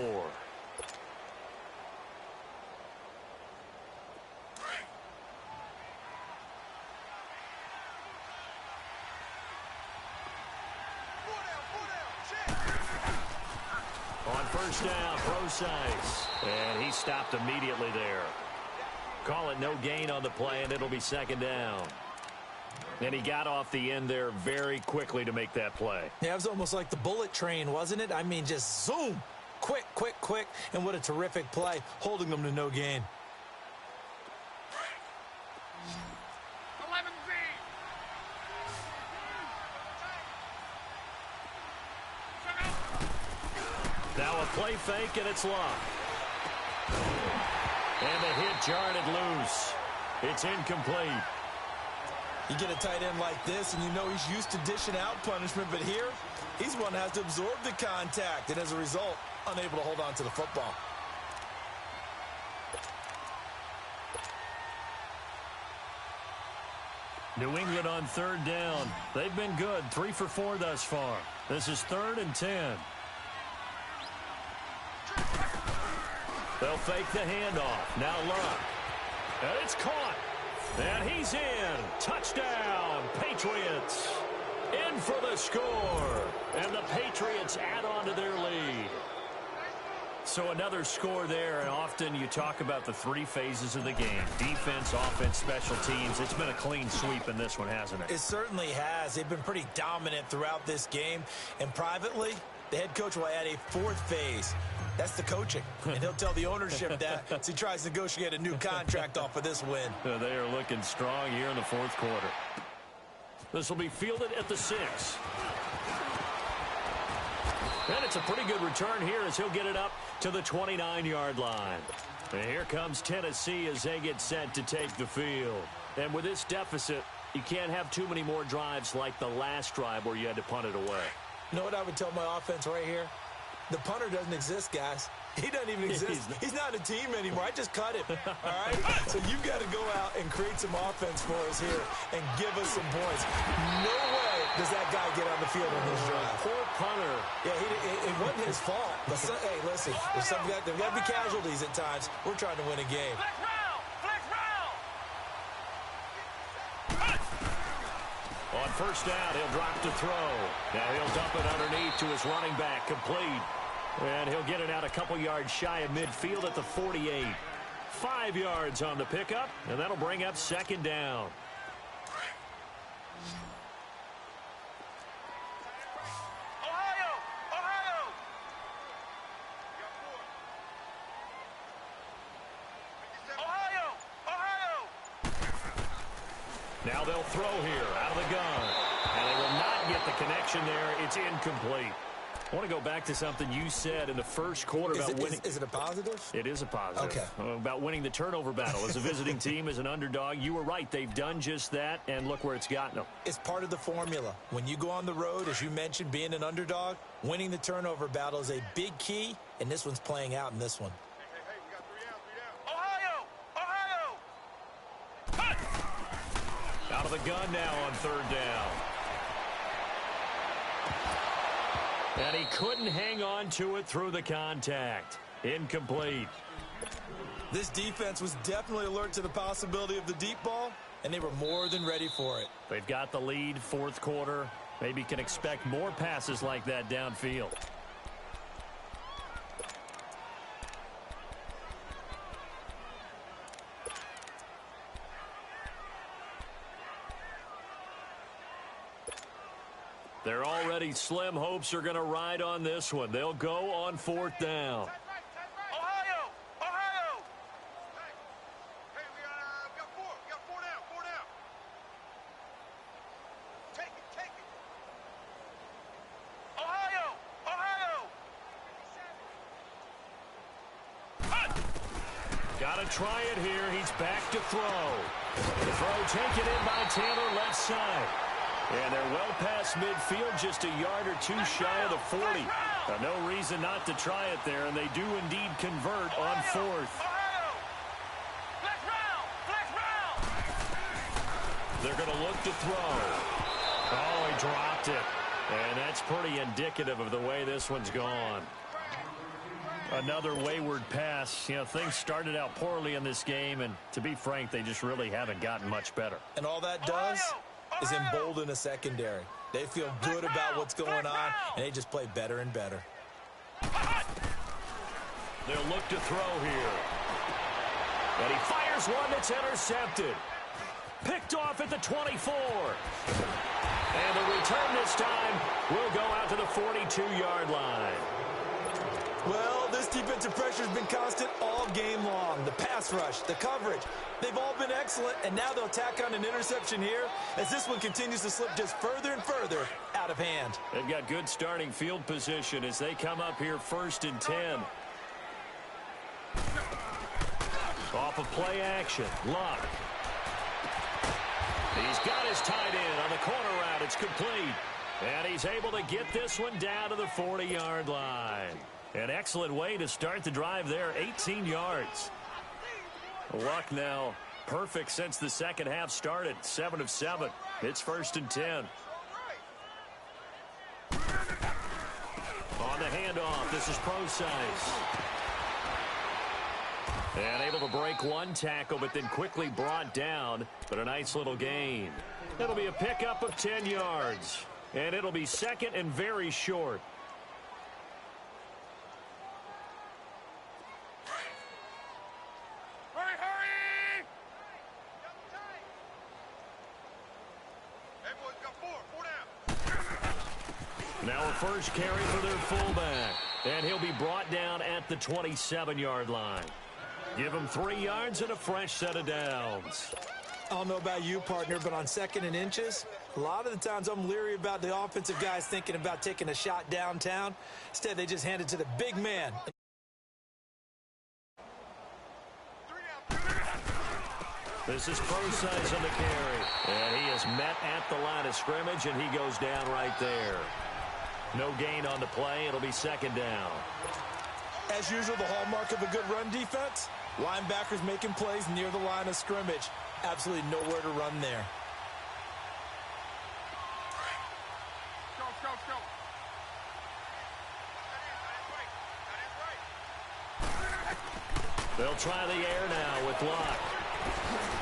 On first down, Brosize. And he stopped immediately there. Call it no gain on the play, and it'll be 2nd down. And he got off the end there very quickly to make that play. Yeah, it was almost like the bullet train, wasn't it? I mean, just zoom. Quick, quick, quick. And what a terrific play, holding them to no gain. 11Z. Now a play fake, and it's locked. And the hit jarred it loose. It's incomplete. You get a tight end like this, and you know he's used to dishing out punishment, but here, he's one that has to absorb the contact, and as a result, unable to hold on to the football. New England on 3rd down. They've been good, 3 for 4 thus far. This is 3rd and 10. They'll fake the handoff. Now Luck. And it's caught. And he's in. Touchdown, Patriots. In for the score. And the Patriots add on to their lead. So another score there, and often you talk about the 3 phases of the game. Defense, offense, special teams. It's been a clean sweep in this one, hasn't it? It certainly has. They've been pretty dominant throughout this game. And privately, the head coach will add a 4th phase. That's the coaching. And he'll tell the ownership that as he tries to negotiate a new contract off of this win. They are looking strong here in the 4th quarter. This will be fielded at the 6. And it's a pretty good return here as he'll get it up to the 29-yard line. And here comes Tennessee as they get set to take the field. And with this deficit, you can't have too many more drives like the last drive where you had to punt it away. You know what I would tell my offense right here? The punter doesn't exist, guys. He doesn't even exist. He's not a team anymore. I just cut him, all right? So you've got to go out and create some offense for us here and give us some points. No way does that guy get on the field on this drive. Poor punter. Yeah, it wasn't his fault. But hey, listen, there's got to be casualties at times. We're trying to win a game. Flex round. Flex round. On first down, he'll drop to throw. Now he'll dump it underneath to his running back, complete. And he'll get it out a couple yards shy of midfield at the 48. 5 yards on the pickup, and that'll bring up 2nd down. Ohio. Now they'll throw here out of the gun. And they will not get the connection there. It's incomplete. I want to go back to something you said in the first quarter about winning. Is it a positive? It is a positive. Okay. About winning the turnover battle. As a visiting team, as an underdog, you were right. They've done just that, and look where it's gotten them. It's part of the formula. When you go on the road, as you mentioned, being an underdog, winning the turnover battle is a big key, and this one's playing out in this one. Hey, we got 3 down. Ohio! Ohio! Out of the gun now on third down. And he couldn't hang on to it through the contact. Incomplete. This defense was definitely alert to the possibility of the deep ball, and they were more than ready for it. They've got the lead, fourth quarter. Maybe can expect more passes like that downfield. Their already slim hopes are going to ride on this one. They'll go on fourth down. Ohio! Ohio! Hey, we got 4. We got 4 down. 4 down. Take it. Ohio! Ohio! Got to try it here. He's back to throw. The throw taken in by Taylor left side. And they're well past midfield, just a yard or two shy of the 40. No reason not to try it there, and they do indeed convert on fourth. Flex round! They're going to look to throw. Oh, he dropped it. And that's pretty indicative of the way this one's gone. Another wayward pass. You know, things started out poorly in this game, and to be frank, they just really haven't gotten much better. And all that does is embolden a secondary. They feel good about what's going on, and they just play better and better. They'll look to throw here. And he fires one that's intercepted. Picked off at the 24. And the return this time will go out to the 42-yard line. Well, this defensive pressure has been constant all game long. The pass rush, the coverage, they've all been excellent, and now they'll tack on an interception here as this one continues to slip just further and further out of hand. They've got good starting field position as they come up here 1st and 10. Off of play action, Luck. He's got his tight end on the corner route. It's complete. And he's able to get this one down to the 40-yard line. An excellent way to start the drive there, 18 yards. Luck now perfect since the second half started, 7 of 7. It's 1st and 10. On the handoff, this is Procise. And able to break one tackle, but then quickly brought down. But a nice little gain. It'll be a pickup of 10 yards. And it'll be second and very short. Hurry! Hey, boys, got 4 down. Now a first carry for their fullback. And he'll be brought down at the 27-yard line. Give him 3 yards and a fresh set of downs. I don't know about you, partner, but on 2nd and inches, a lot of the times I'm leery about the offensive guys thinking about taking a shot downtown. Instead, they just hand it to the big man. This is Procise on the carry. And he is met at the line of scrimmage, and he goes down right there. No gain on the play. It'll be 2nd down. As usual, the hallmark of a good run defense, linebackers making plays near the line of scrimmage. Absolutely nowhere to run there. Go. They'll try the air now with Luck.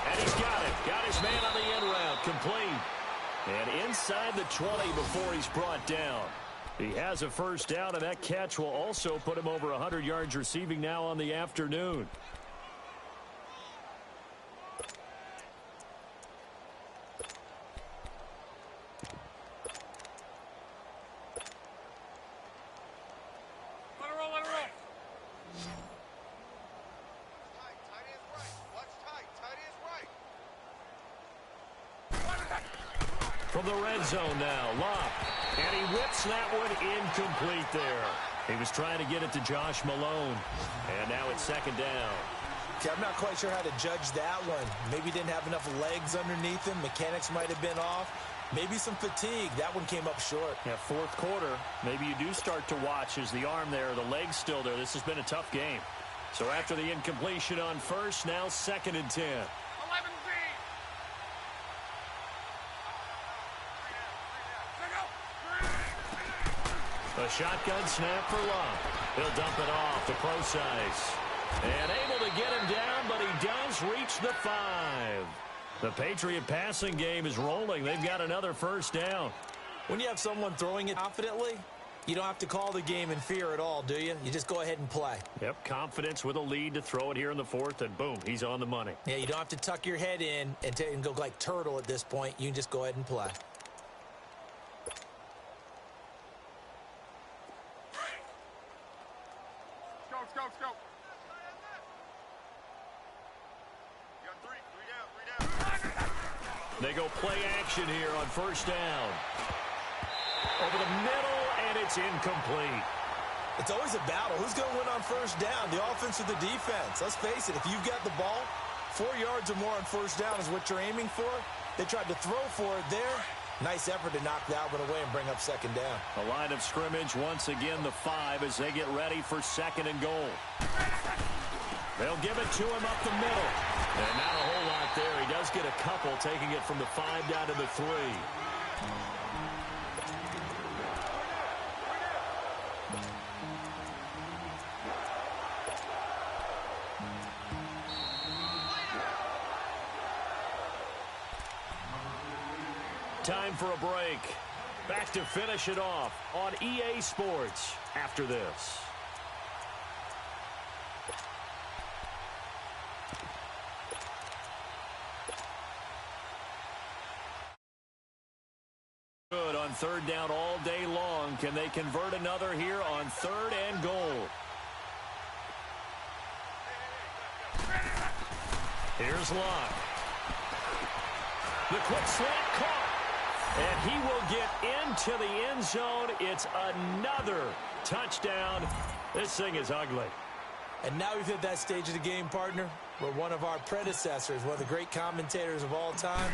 And he's got it. Got his man on the end route. Complete. And inside the 20 before he's brought down. He has a first down, and that catch will also put him over 100 yards receiving now on the afternoon. Let it roll. Tight end's right. Watch tight. Tight end's right. from the red zone now. Love. And he whips that one incomplete there. He was trying to get it to Josh Malone. And now it's second down. Okay, I'm not quite sure how to judge that one. Maybe didn't have enough legs underneath him. Mechanics might have been off. Maybe some fatigue. That one came up short. Yeah, fourth quarter. Maybe you do start to watch as the arm there, the leg's still there. This has been a tough game. So after the incompletion on first, now second and 10. 11 A shotgun snap for Love. He'll dump it off to Procise. And able to get him down, but he does reach the 5. The Patriot passing game is rolling. They've got another first down. When you have someone throwing it confidently, you don't have to call the game in fear at all, do you? You just go ahead and play. Yep, confidence with a lead to throw it here in the fourth, and boom, he's on the money. Yeah, you don't have to tuck your head in and go like turtle at this point. You can just go ahead and play. Let's go. You got three down. They go play action here on first down. Over the middle, and it's incomplete. It's always a battle. Who's going to win on first down, the offense or the defense? Let's face it, if you've got the ball, 4 yards or more on first down is what you're aiming for. They tried to throw for it there. Nice effort to knock that one away and bring up second down. A line of scrimmage, once again the 5 as they get ready for second and goal. They'll give it to him up the middle. And not a whole lot there. He does get a couple, taking it from the 5 down to the 3. Time for a break. Back to finish it off on EA Sports after this. Good on third down all day long. Can they convert another here on third and goal? Here's Locke. The quick slant caught. And he will get into the end zone. It's another touchdown. This thing is ugly. And now we've hit that stage of the game, partner, where one of our predecessors, one of the great commentators of all time,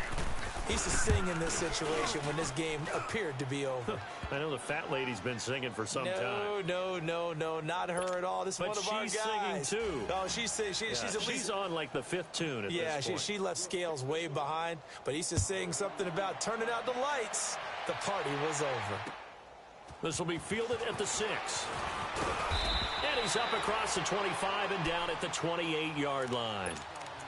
he used to sing in this situation when this game appeared to be over. I know the fat lady's been singing for some time. No, not her at all. This is one of our guys. But she's singing too. Oh, she's at least she's on like the 5th tune at this point. She left Scales way behind, but he used to sing something about turning out the lights. The party was over. This will be fielded at the 6. And he's up across the 25 and down at the 28-yard line.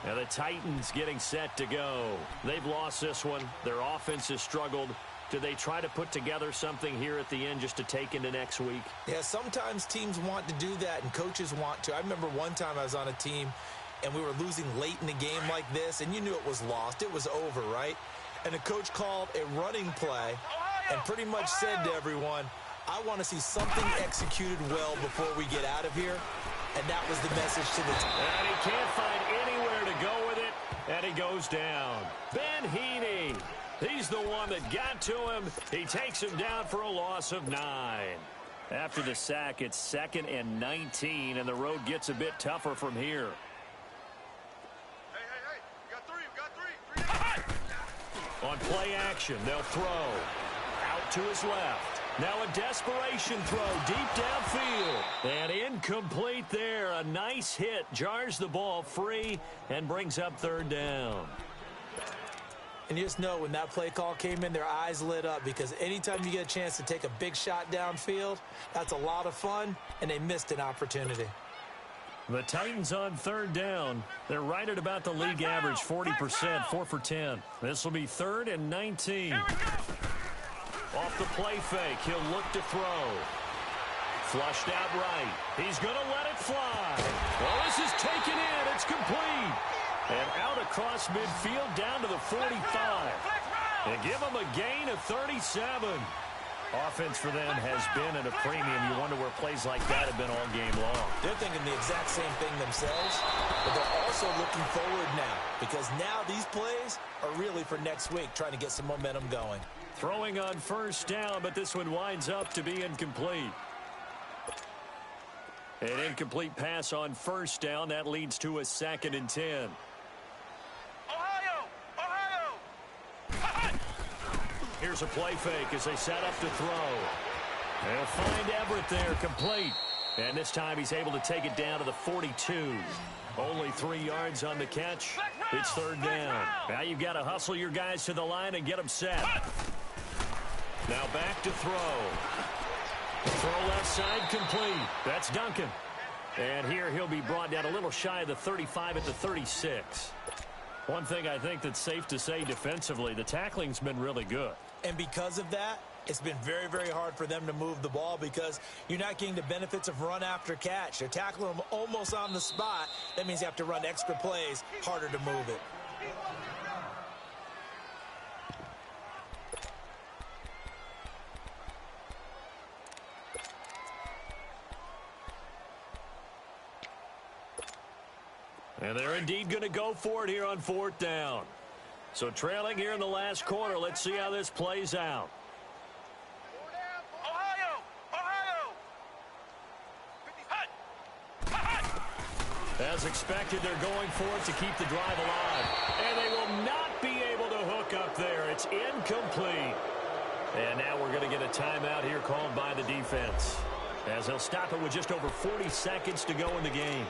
Now the Titans getting set to go. They've lost this one. Their offense has struggled. Do they try to put together something here at the end just to take into next week? Yeah, sometimes teams want to do that and coaches want to. I remember one time I was on a team and we were losing late in the game like this, and you knew it was lost. It was over, right? And the coach called a running play and pretty much said to everyone, I want to see something executed well before we get out of here. And that was the message to the team. And he can't find anywhere to go with it, and he goes down. Ben Heaney, he's the one that got to him. He takes him down for a loss of 9. After the sack, it's 2nd and 19, and the road gets a bit tougher from here. Hey, you got three. On play action, they'll throw. Out to his left. Now a desperation throw deep downfield. And incomplete there. A nice hit. Jars the ball free and brings up third down. And you just know when that play call came in, their eyes lit up, because anytime you get a chance to take a big shot downfield, that's a lot of fun, and they missed an opportunity. The Titans on third down. They're right at about the league average, 40%, 4 for 10. This will be 3rd and 19. Off the play fake, he'll look to throw. Flushed out right. He's going to let it fly. Well, this is taken in. It's complete. And out across midfield down to the 45. And give him a gain of 37. Offense for them has been at a premium. You wonder where plays like that have been all game long. They're thinking the exact same thing themselves, but they're also looking forward now, because now these plays are really for next week, trying to get some momentum going. Throwing on first down, but this one winds up to be incomplete. An incomplete pass on first down. That leads to a 2nd and 10. Ohio! Ohio! Here's a play fake as they set up to throw. They'll find Everett there, complete. And this time he's able to take it down to the 42. Only 3 yards on the catch. It's 3rd down. Now you've got to hustle your guys to the line and get them set. Now back to throw. Throw left side, complete. That's Duncan. And here he'll be brought down a little shy of the 35 at the 36. One thing I think that's safe to say defensively, the tackling's been really good. And because of that, it's been very, very hard for them to move the ball because you're not getting the benefits of run after catch. They're tackling them almost on the spot. That means you have to run extra plays, harder to move it. And they're indeed going to go for it here on 4th down. So trailing here in the last quarter. Let's see how this plays out. Ohio! Ohio! As expected, they're going for it to keep the drive alive. And they will not be able to hook up there. It's incomplete. And now we're going to get a timeout here called by the defense, as they'll stop it with just over 40 seconds to go in the game.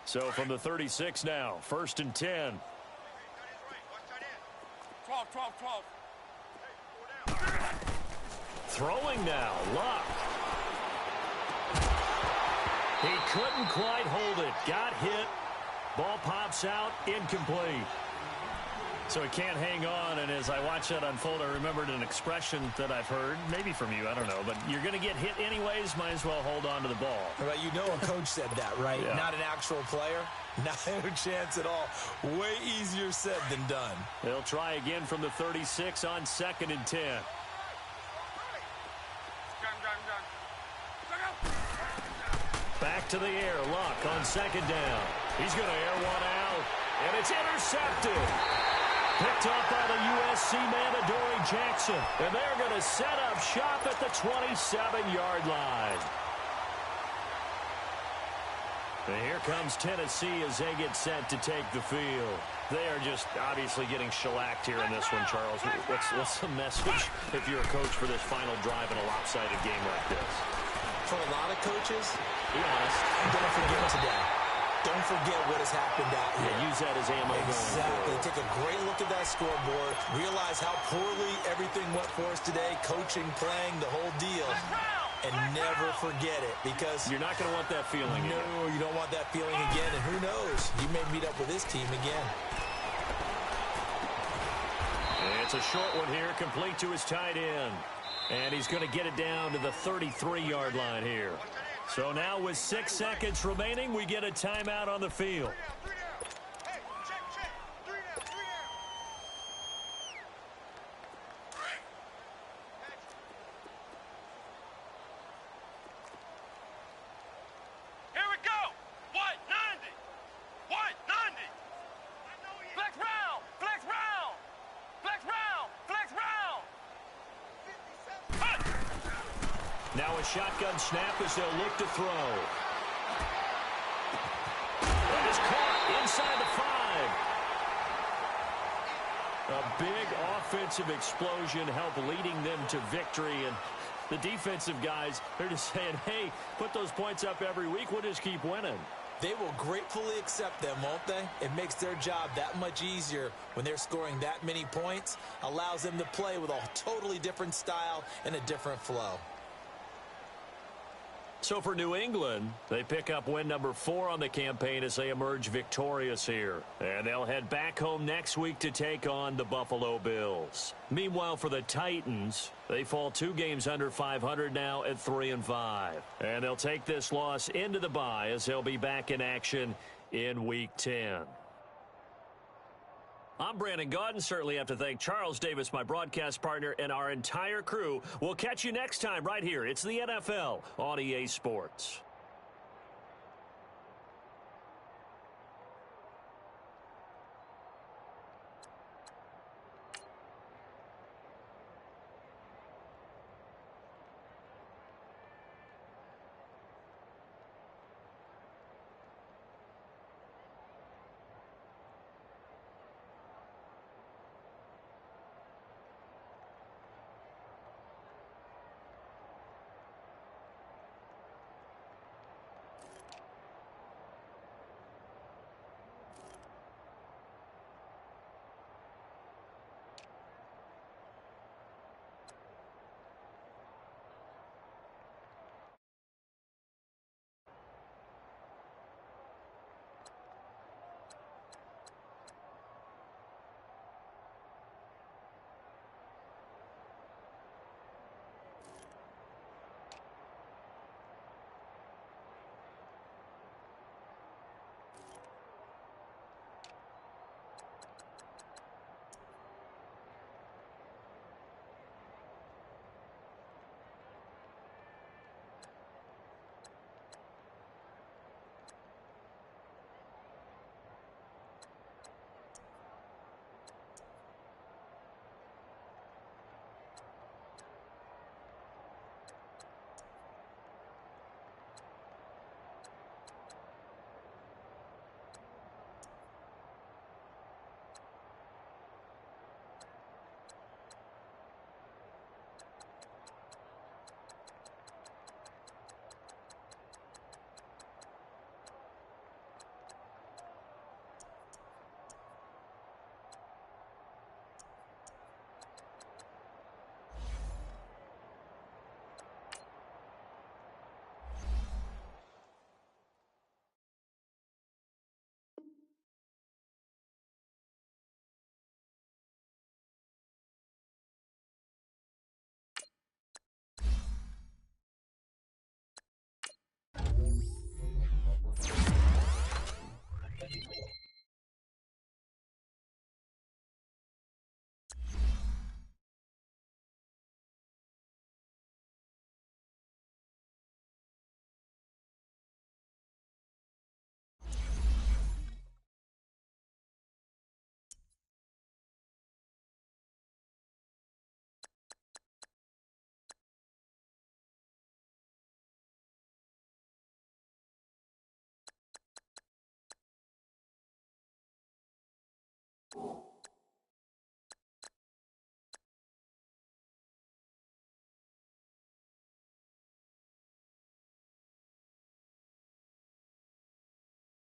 So from the 36 now, 1st and 10. 12, 12, 12. Throwing now, Luck. He couldn't quite hold it. Got hit. Ball pops out, incomplete. So he can't hang on, and as I watch that unfold, I remembered an expression that I've heard, maybe from you, I don't know, but you're going to get hit anyways, might as well hold on to the ball. Right, you know a coach said that, right? Yeah. Not an actual player. Not a chance at all. Way easier said than done. They'll try again from the 36 on 2nd and 10. Back to the air, Luck on 2nd down. He's going to air one out, and it's intercepted. Picked up by the USC man, Adoree Jackson. And they're going to set up shop at the 27-yard line. And here comes Tennessee as they get set to take the field. They are just obviously getting shellacked here in this one, Charles. What's the message if you're a coach for this final drive in a lopsided game like this? For a lot of coaches, be honest, don't forget today. Don't forget what has happened out here. Yeah, use that as ammo going Exactly. forward. Take a great look at that scoreboard. Realize how poorly everything went for us today. Coaching, playing, the whole deal. And never forget it, because You're not going to want that feeling again. No, you don't want that feeling again. And who knows? You may meet up with this team again. It's a short one here, complete to his tight end. And he's going to get it down to the 33-yard line here. So now with 6 seconds remaining, we get a timeout on the field. Here we go. What? 90. What? 90. Flex round. Flex round. Flex round. Flex round. Now a shotgun snap as they'll look to throw. And it's caught inside the 5. A big offensive explosion helped leading them to victory. And the defensive guys, they're just saying, hey, put those points up every week. We'll just keep winning. They will gratefully accept them, won't they? It makes their job that much easier when they're scoring that many points. Allows them to play with a totally different style and a different flow. So for New England, they pick up win number 4 on the campaign as they emerge victorious here. And they'll head back home next week to take on the Buffalo Bills. Meanwhile, for the Titans, they fall 2 games under 500 now at 3-5. And they'll take this loss into the bye as they'll be back in action in Week 10. I'm Brandon Gaudin. Certainly have to thank Charles Davis, my broadcast partner, and our entire crew. We'll catch you next time right here. It's the NFL on EA Sports.